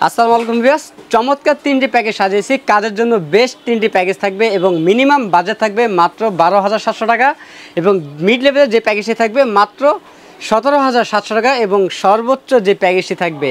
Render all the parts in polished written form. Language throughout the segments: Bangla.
আসসালামু আলাইকুম ভিউয়ার্স, চমৎকার তিনটি প্যাকেজ সাজিয়েছি। কাজের জন্য বেস্ট তিনটি প্যাকেজ থাকবে এবং মিনিমাম বাজেট থাকবে মাত্র 12,700 টাকা এবং মিড লেভেলের যে প্যাকেজটি থাকবে মাত্র 17,700 টাকা এবং সর্বোচ্চ যে প্যাকেজটি থাকবে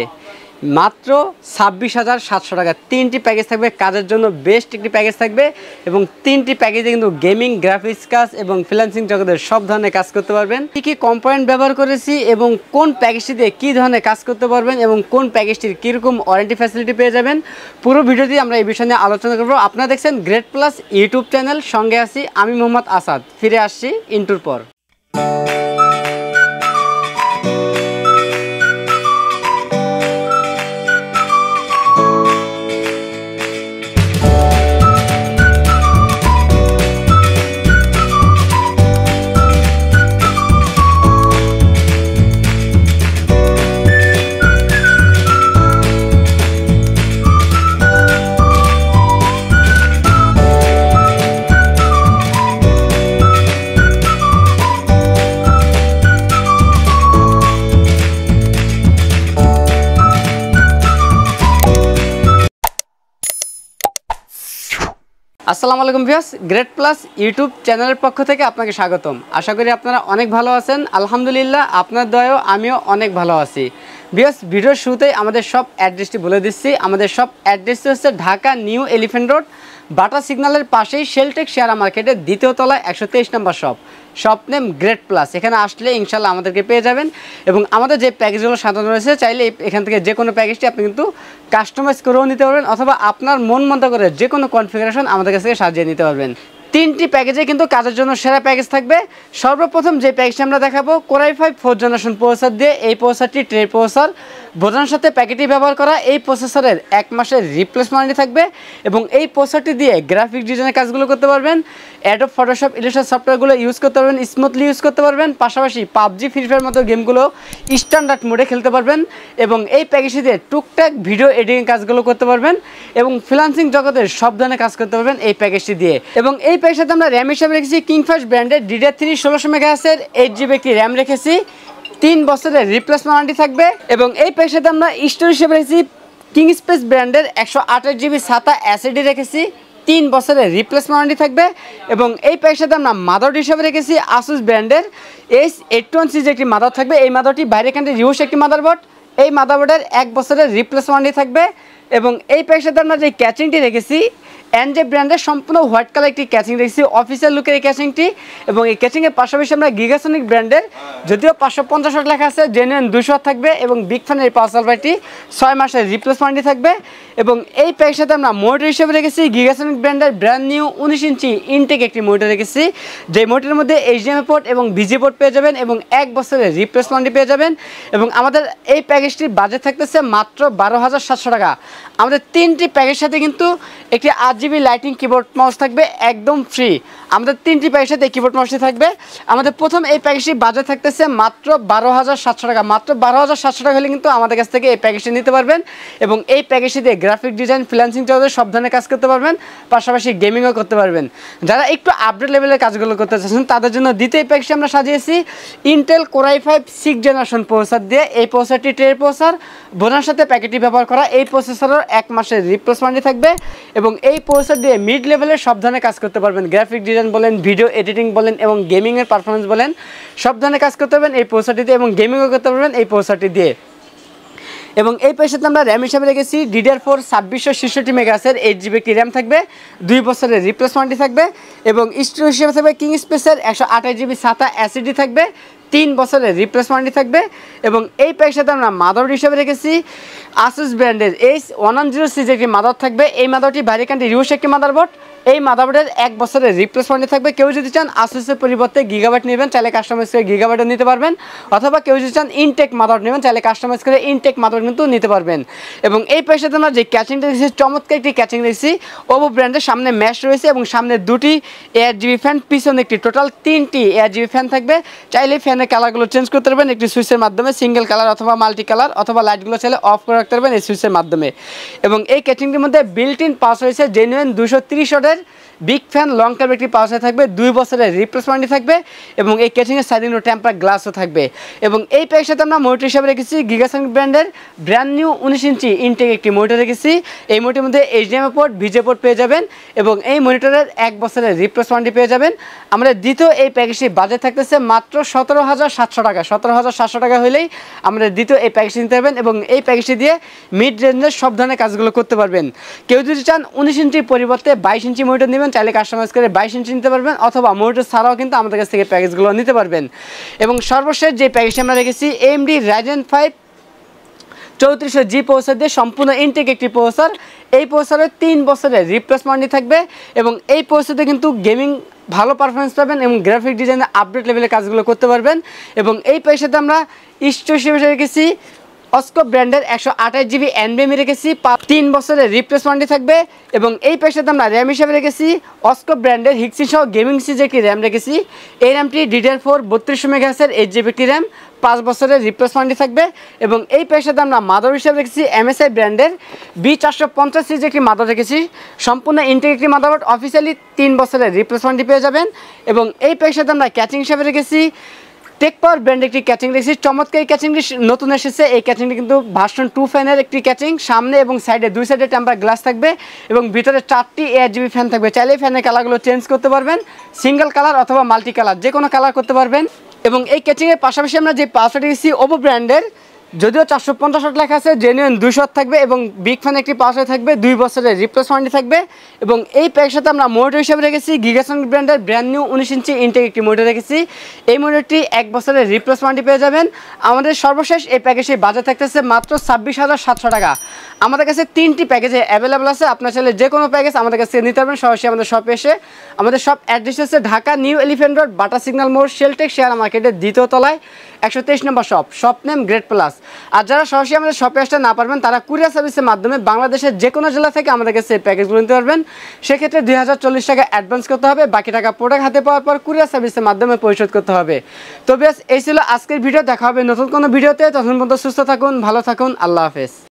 মাত্র 26,700 টাকা। তিনটি প্যাকেজ থাকবে, কাজের জন্য বেস্ট একটি প্যাকেজ থাকবে এবং তিনটি প্যাকেজে কিন্তু গেমিং, গ্রাফিক্স কাজ এবং ফ্রিল্যান্সিং জগতের সব ধরনের কাজ করতে পারবেন। কী কম্পোনেন্ট ব্যবহার করেছি এবং কোন প্যাকেজটি দিয়ে কী ধরনের কাজ করতে পারবেন এবং কোন প্যাকেজটির কীরকম ওয়ারেন্টি ফ্যাসিলিটি পেয়ে যাবেন, পুরো ভিডিওটি আমরা এই বিষয় নিয়ে আলোচনা করব। আপনারা দেখছেন গ্রেট প্লাস ইউটিউব চ্যানেল, সঙ্গে আছি আমি মোহাম্মদ আসাদ। ফিরে আসছি ইন্টুর পর। আসসালামু আলাইকুম ভিউয়ার্স, গ্রেট প্লাস ইউটিউব চ্যানেলের পক্ষ থেকে আপনাকে স্বাগতম। আশা করি আপনারা অনেক ভালো আছেন। আলহামদুলিল্লাহ, আপনার দয়াও আমিও অনেক ভালো আছি। ভিউয়ার্স, ভিডিওর শুরুতেই আমাদের সব অ্যাড্রেসটি বলে দিচ্ছি। আমাদের সব অ্যাড্রেসটি হচ্ছে ঢাকা নিউ এলিফ্যান্ট রোড, বাটা সিগন্যালের পাশেই শেলটেক শেয়ার মার্কেটের দ্বিতীয় তলায় 123 নম্বর শপ নেম গ্রেট প্লাস। এখানে আসলে ইনশাল্লাহ আমাদেরকে পেয়ে যাবেন এবং আমাদের যে প্যাকেজগুলো সাজানো রয়েছে, চাইলে এখান থেকে যে কোনো প্যাকেজটি আপনি কিন্তু কাস্টমাইজ করেও নিতে পারবেন অথবা আপনার মন মতো করে যে কোনো কনফিগারেশন আমাদের কাছ থেকে সাজিয়ে নিতে পারবেন। তিনটি প্যাকেজে কিন্তু কাজের জন্য সেরা প্যাকেজ থাকবে। সর্বপ্রথম যে প্যাকেজটি আমরা দেখাবো, কোরাই 5 4th জেনারেশন প্রসেসর দিয়ে এই প্রসেসরটি ট্রে প্রসেসর, বোঝানোর সাথে প্যাকেটটি ব্যবহার করা। এই প্রসেসরের 1 মাসের রিপ্লেসমেন্ট থাকবে এবং এই প্রসেসরটি দিয়ে গ্রাফিক ডিজাইনের কাজগুলো করতে পারবেন, অ্যাডোব ফটোশপ, ইলাস্ট্রেটর সফটওয়্যারগুলো ইউজ করতে পারবেন, স্মুথলি ইউজ করতে পারবেন। পাশাপাশি পাবজি, ফ্রি ফায়ার মতো গেমগুলো স্ট্যান্ডার্ড মোডে খেলতে পারবেন এবং এই প্যাকেজটি দিয়ে টুকটাক ভিডিও এডিটিং কাজগুলো করতে পারবেন এবং ফ্রিল্যান্সিং জগতের সব ধরনের কাজ করতে পারবেন এই প্যাকেজটি দিয়ে। এবং এই প্যাকেজের সাথে আমরা র্যাম হিসাবে রেখেছি কিংফিশার ব্র্যান্ডের DDR3 1600 মেগাহার্টজের 8GB একটি র্যাম রেখেছি। 3 বছরের রিপ্লেসমেন্ট ওয়ারেন্টি থাকবে এবং এই প্যাকেজের সাথে আমরা স্টোরেজ হিসেবে রেখেছি কিং স্পেস ব্র্যান্ডের 128GB SATA SSD রেখেছি। 3 বছরের রিপ্লেসমেন্ট ওয়ারেন্টি থাকবে এবং এই প্যাকেজের সাথে আমরা মাদারবোর্ড হিসেবে রেখেছি আসুস ব্র্যান্ডের H81 সিরিজের একটি মাদার থাকবে। এই মাদারটি বাইরে কান্ট্রি রিউস একটি মাদারবোর্ড। এই মাদারবোর্ডের 1 বছরের রিপ্লেসমেন্ট ওয়ারেন্টি থাকবে এবং এই প্যাকেজের সাথে আমরা যে ক্যাচিংটি রেখেছি এনজে ব্র্যান্ডের সম্পূর্ণ হোয়াইট কালার একটি ক্যাচিং রেখেছি, অফিসিয়াল লুকের এই ক্যাচিংটি। এবং এই ক্যাচিংয়ের পাশাপাশি আমরা গিগাসনিক ব্র্যান্ডের, যদিও 550 ওয়াট লেখা আছে, জেনুইন 200 ওয়াট থাকবে এবং বিগ ফ্যানের এই পাওয়ার সাপ্লাইটি 6 মাসের রিপ্লেসমেন্ট থাকবে। এবং এই প্যাকের সাথে আমরা মনিটর হিসেবে রেখেছি গিগাসনিক ব্র্যান্ডের ব্র্যান্ড নিউ 19 ইঞ্চি ইনটেক একটি মনিটর রেখেছি, যে মনিটরের মধ্যে HDMI পোর্ট এবং VGA পোর্ট পেয়ে যাবেন এবং 1 বছরের রিপ্লেসমেন্ট পেয়ে যাবেন। এবং আমাদের এই প্যাকেজটির বাজেট থাকতেছে মাত্র 12,700 টাকা। আমাদের তিনটি প্যাকের সাথে কিন্তু একটি 8GB লাইটিং কিবোর্ড মাউস থাকবে একদম ফ্রি। আমাদের তিনটি প্যাকের সাথে কিবোর্ড মাউসটি থাকবে। আমাদের প্রথম এই প্যাকেজটি বাজেট থাকতেছে মাত্র 12,700 টাকা। মাত্র 12,700 টাকা হলে কিন্তু আমাদের কাছ থেকে এই প্যাকেজটি নিতে পারবেন এবং এই প্যাকেজটি দিয়ে গ্রাফিক ডিজাইন, ফ্রিল্যান্সিং জগতের সব ধরনের কাজ করতে পারবেন, পাশাপাশি গেমিংও করতে পারবেন। যারা একটু আপডেট লেভেলের কাজগুলো করতে চাচ্ছেন তাদের জন্য দ্বিতীয় প্যাকেজটি আমরা সাজিয়েছি Intel core i 5 6th generation processor দিয়ে। এই প্রসেসরটি ট্রে প্রসেসর, বোনার সাথে প্যাকেটটি ব্যবহার করা। এই প্রসেসরের 1 মাসের রিপ্লেসমেন্ট থাকবে এবং এই প্রসেসর দিয়ে মিড লেভেলের সব ধরনের কাজ করতে পারবেন, গ্রাফিক ডিজাইন বলেন, ভিডিও এডিটিং বলেন এবং গেমিংয়ের পারফরমেন্স বলেন, সব ধরনের কাজ করতে পারবেন এই প্রসেসরটি দিয়ে এবং গেমিংও করতে পারবেন এই প্রসেসরটি দিয়ে। এবং এই প্যাকেজে আমরা র্যাম হিসাবে রেখেছি DDR4 2666 মেগাহার্টজের 8GB একটি র্যাম থাকবে, 2 বছরের রিপ্লেসমেন্ট থাকবে এবং স্টোরেজ হিসেবে থাকবে কিং স্পেসের 128GB SATA SSD থাকবে, 3 বছরের রিপ্লেসমেন্ট থাকবে। এবং এই প্যাকের সাথে আমরা মাদারবোর্ড হিসেবে রেখেছি আসুস ব্র্যান্ডের H110 সিরিজের একটি মাদার থাকবে। এই মাদারটি বাইরে কান্ট্রি রিউস একটি মাদারবোর্ড। এই মাদারবোর্ডের 1 বছরের রিপ্লেসমেন্ট থাকবে। কেউ যদি চান আসুসের পরিবর্তে গিগাবাইট নেবেন, চাইলে কাস্টমাইজ করে গিগাবাইটও নিতে পারবেন, অথবা কেউ যদি চান ইনটেক মাদারবোর্ড নেবেন, চাইলে কাস্টমাইজ করে ইনটেক মাদারবোর্ড কিন্তু নিতে পারবেন। এবং এই প্যাকের সাথে আমরা যে ক্যাচিংটা রেখেছি, চমৎকার একটি ক্যাচিং রেখেছি ওভো ব্র্যান্ডের। সামনে ম্যাশ রয়েছে এবং সামনে 2টি AirGB ফ্যান, পিছনে একটি, টোটাল 3টি AirGB ফ্যান থাকবে। চাইলে ফ্যানের কালারগুলো চেঞ্জ করতে পারবেন একটি সুইচের মাধ্যমে, সিঙ্গেল কালার অথবা মাল্টি কালার, অথবা লাইটগুলো চাইলে অফ করে রাখতে পারবেন এই সুইচের মাধ্যমে। এবং এই ক্যাচিংটির মধ্যে বিল্ট ইন পাস রয়েছে জেনুইন 230 ওয়াটের বিগ ফ্যান লং টার্ম একটি পাওয়ার সাপ্লাই থাকবে, 2 বছরের রিপ্লেস ওয়ারেন্টি থাকবে এবং এই ক্যাচিংয়ের সাইডিং টেম্পার গ্লাসও থাকবে। এবং এই প্যাকের সাথে আমরা মনিটর হিসাবে রেখেছি গিগাসনিক ব্র্যান্ডের ব্র্যান্ড নিউ 19 ইঞ্চি ইনটেক একটি মনিটর রেখেছি। এই মনিটরের মধ্যে HDMI পোর্ট, ভিজে পোর্ট পেয়ে যাবেন এবং এই মনিটরের 1 বছরের রিপ্লেস ওয়ারেন্টি পেয়ে যাবেন। আমাদের দ্বিতীয় এই প্যাকেজটি বাজেট থাকতেছে মাত্র 17,700 টাকা। 17,700 টাকা হলেই আমাদের দ্বিতীয় এই প্যাকেজটি নিতে পারবেন এবং এই প্যাকেজটি দিয়ে মিড রেঞ্জের সব ধরনের কাজগুলো করতে পারবেন। কেউ যদি চান 19 ইঞ্চির পরিবর্তে 22 ইঞ্চি মনিটর নেবেন, চাইলে কাস্টমাইজ করে 22 ইঞ্চি নিতে পারবেন, অথবা মনিটর ছাড়াও কিন্তু আমাদের কাছ থেকে প্যাকেজগুলো নিতে পারবেন। এবং সর্বশেষ যে প্যাকেজটি আমরা রেখেছি AMD Ryzen 5 3400G প্রসেসর দিয়ে সম্পূর্ণ ইনটেক একটি প্রসেসর। এই প্রসেসরে 3 বছরের রিপ্লেস ওয়ারেন্টি থাকবে এবং এই প্রসেসরে কিন্তু গেমিং ভালো পারফরমেন্স পাবেন এবং গ্রাফিক ডিজাইনের আপডেট লেভেলের কাজগুলো করতে পারবেন। এবং এই প্যাকেজটাতে আমরা স্টোরেজ হিসেবে রেখেছি অস্কো ব্র্যান্ডের 128GB NVMe রেখেছি, 3 বছরের রিপ্লেস ওয়ারেন্টি থাকবে। এবং এই প্যাকেজটাতে আমরা র্যাম হিসেবে রেখেছি অস্কো ব্র্যান্ডের হিক্সি সহ গেমিং সিরিজের একটি র্যাম রেখেছি। এই র্যামটি DDR4 3200 MHz 8GB একটি র্যাম, 5 বছরের রিপ্লেস ওয়ারেন্টি থাকবে। এবং এই প্যাকেজটাতে আমরা মাদার হিসেবে রেখেছি MSI ব্র্যান্ডের B450 সিরিজের একটি মাদার রেখেছি, সম্পূর্ণ ইনটেক একটি মাদারবোর্ড, অফিসিয়ালি 3 বছরের রিপ্লেস ওয়ারেন্টি পেয়ে যাবেন। এবং এই প্যাকেজটাতে আমরা ক্যাচিং হিসেবে রেখেছি টেক পাওয়ার ব্র্যান্ড একটি ক্যাচিং রেখেছি। চমৎকার এই ক্যাচিংটি নতুন এসেছে। এই ক্যাচিংটি কিন্তু ভার্সন 2 ফ্যানের একটি ক্যাচিং, সামনে এবং সাইডে 2 সাইডে টেম্পার গ্লাস থাকবে এবং ভিতরে 4টি ARGB ফ্যান থাকবে। চাইলে ফ্যানের কালারগুলো চেঞ্জ করতে পারবেন, সিঙ্গেল কালার অথবা মাল্টি কালার যে কোনো কালার করতে পারবেন। এবং এই ক্যাচিংয়ের পাশাপাশি আমরা যে পাওয়ারটা রেখেছি ওপো ব্র্যান্ডের, যদিও 450 ওয়াট লেখা আছে, জেনুইন 200 ওয়াট থাকবে এবং বিগ ফ্যান একটি পাওয়ার থাকবে, 2 বছরের রিপ্লেস ওয়ারেন্টি থাকবে। এবং এই প্যাকের সাথে আমরা মনিটর হিসেবে রেখেছি গিগাসনিক ব্র্যান্ডের ব্র্যান্ড নিউ 19 ইঞ্চি ইনটেক একটি মনিটর রেখেছি। এই মনিটরটি 1 বছরের রিপ্লেস ওয়ারেন্টি পেয়ে যাবেন। আমাদের সর্বশেষ এই প্যাকেজের বাজেট থাকতেছে মাত্র 26,700 টাকা। আমাদের কাছে 3টি প্যাকেজে অ্যাভেলেবল আছে, আপনার চাইলে যে কোনো প্যাকেজ আমাদের কাছে নিতে পারবেন সরাসরি আমাদের শপে এসে। আমাদের শপ অ্যাড্রেস হচ্ছে ঢাকা নিউ এলিফ্যান্ট রোড, বাটা সিগন্যাল মোড়, শেলটেক শেয়ার মার্কেটের 2য় তলায় 123 নম্বর শপ নেম গ্রেট প্লাস। আর যারা সরাসরি আমাদের শপে আসতে না পারবেন তারা কুরিয়ার সার্ভিসের মাধ্যমে বাংলাদেশের যে কোনো জেলা থেকে আমাদের কাছে প্যাকেজগুলো নিতে পারবেন। সেক্ষেত্রে 2040 টাকা অ্যাডভান্স করতে হবে, বাকি টাকা প্রোডাক্ট হাতে পাওয়ার পর কুরিয়ার সার্ভিসের মাধ্যমে পরিশোধ করতে হবে। তো বেশ, এই ছিল আজকের ভিডিও। দেখা হবে নতুন কোনো ভিডিওতে, তখন পর্যন্ত সুস্থ থাকুন, ভালো থাকুন, আল্লাহ হাফেজ।